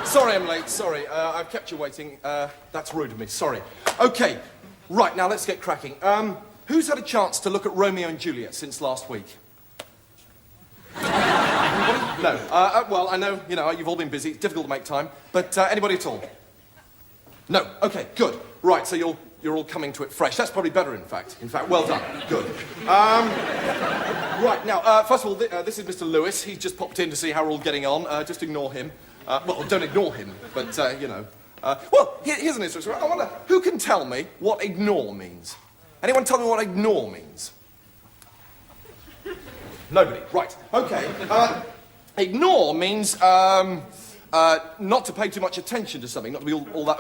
Sorry I'm late, sorry. I've kept you waiting. That's rude of me, sorry. Okay, right, now let's get cracking. Who's had a chance to look at Romeo and Juliet since last week? Anybody? No. Well, I know, you've all been busy. It's difficult to make time. But anybody at all? No. Okay, good. Right, so you're all coming to it fresh. That's probably better, in fact. Well done. Good. Right, now, first of all, this is Mr. Lewis. He's just popped in to see how we're all getting on. Just ignore him. Well, don't ignore him, but, well, here's an interesting one. I wonder, who can tell me what ignore means? Anyone tell me what ignore means? Nobody. Right. Okay. Ignore means, not to pay too much attention to something, not to be all that...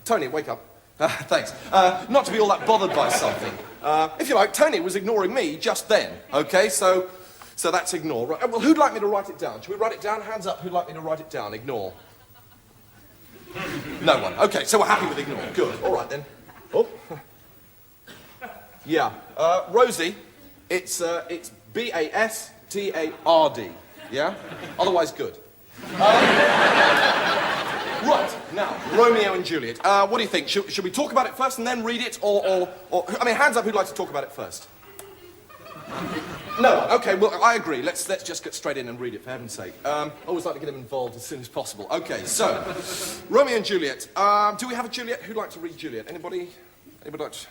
Tony, wake up. Thanks. Not to be all that bothered by something. If you like, Tony was ignoring me just then, okay? So that's ignore. Right. Well, who'd like me to write it down? Should we write it down? Hands up, who'd like me to write it down? Ignore. No one. Okay, so we're happy with ignore. Good. All right, then. Oh. Yeah. Rosie, it's B-A-S-T-A-R-D. Yeah? Otherwise, good. Right, now, Romeo and Juliet. What do you think? Should we talk about it first and then read it, or I mean, hands up who'd like to talk about it first? No, okay, well, I agree. Let's just get straight in and read it, for heaven's sake. I always like to get them involved as soon as possible. Okay, so, Romeo and Juliet. Do we have a Juliet? Who'd like to read Juliet? Anybody like to...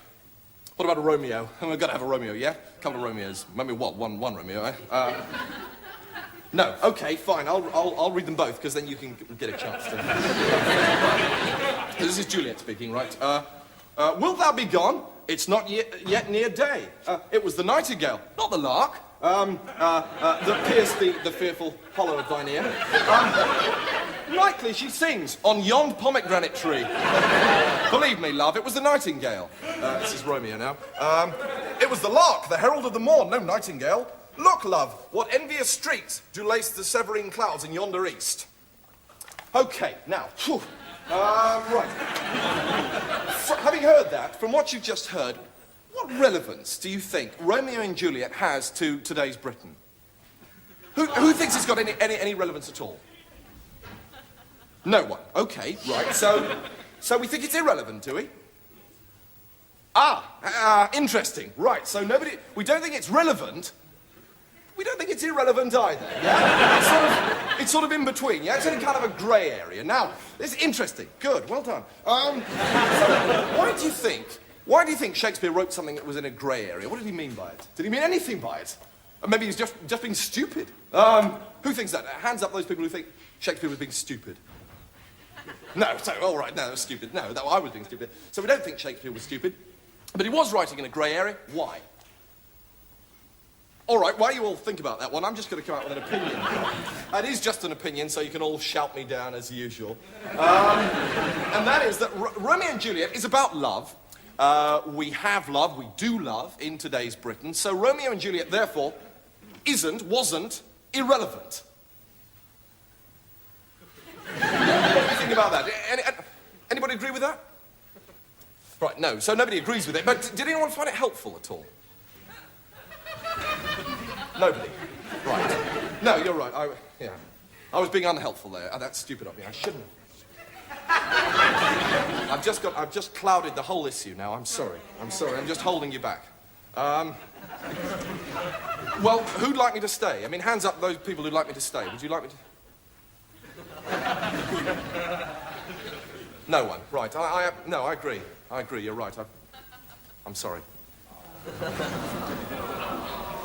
What about a Romeo? We've got to have a Romeo, yeah? A couple of Romeos. Maybe what? One Romeo, eh? No, okay, fine. I'll read them both, because then you can get a chance to... This is Juliet speaking, right? Wilt thou be gone? It's not yet near day. It was the nightingale, not the lark, that pierced the fearful hollow of thine ear. Nightly she sings on yond pomegranate tree. Believe me, love, it was the nightingale. This is Romeo now. It was the lark, the herald of the morn, no nightingale. Look, love, what envious streaks do lace the Severine clouds in yonder east. Okay, now, right. Having heard that, from what you've just heard, what relevance do you think Romeo and Juliet has to today's Britain? Who thinks it's got any relevance at all? No one. Okay, right. So we think it's irrelevant, do we? Interesting. Right. So we don't think it's relevant. We don't think it's irrelevant either. Yeah. It's sort of in between. Yeah. It's in kind of a grey area. Now, it's interesting. Good. Well done. So why do you think Shakespeare wrote something that was in a grey area? What did he mean by it? Did he mean anything by it? Or maybe he's just being stupid. Who thinks that? Hands up those people who think Shakespeare was being stupid. No, so, all right, no, it was stupid. No, I was being stupid. So we don't think Shakespeare was stupid. But he was writing in a grey area. Why? All right, while you all think about that one, I'm just going to come out with an opinion. It is just an opinion, so you can all shout me down as usual. And that is that Romeo and Juliet is about love. We have love, we do love in today's Britain. So Romeo and Juliet, therefore, wasn't irrelevant. What do you think about that? Anybody agree with that? Right, no, so nobody agrees with it, but did anyone find it helpful at all? Nobody. Right. No, you're right, I was being unhelpful there. That's stupid of me, I shouldn't have. I've just clouded the whole issue now, I'm sorry, I'm just holding you back. Well, who'd like me to stay? I mean, hands up those people who'd like me to stay. Would you like me to... No one. Right. No, I agree. You're right. I'm sorry.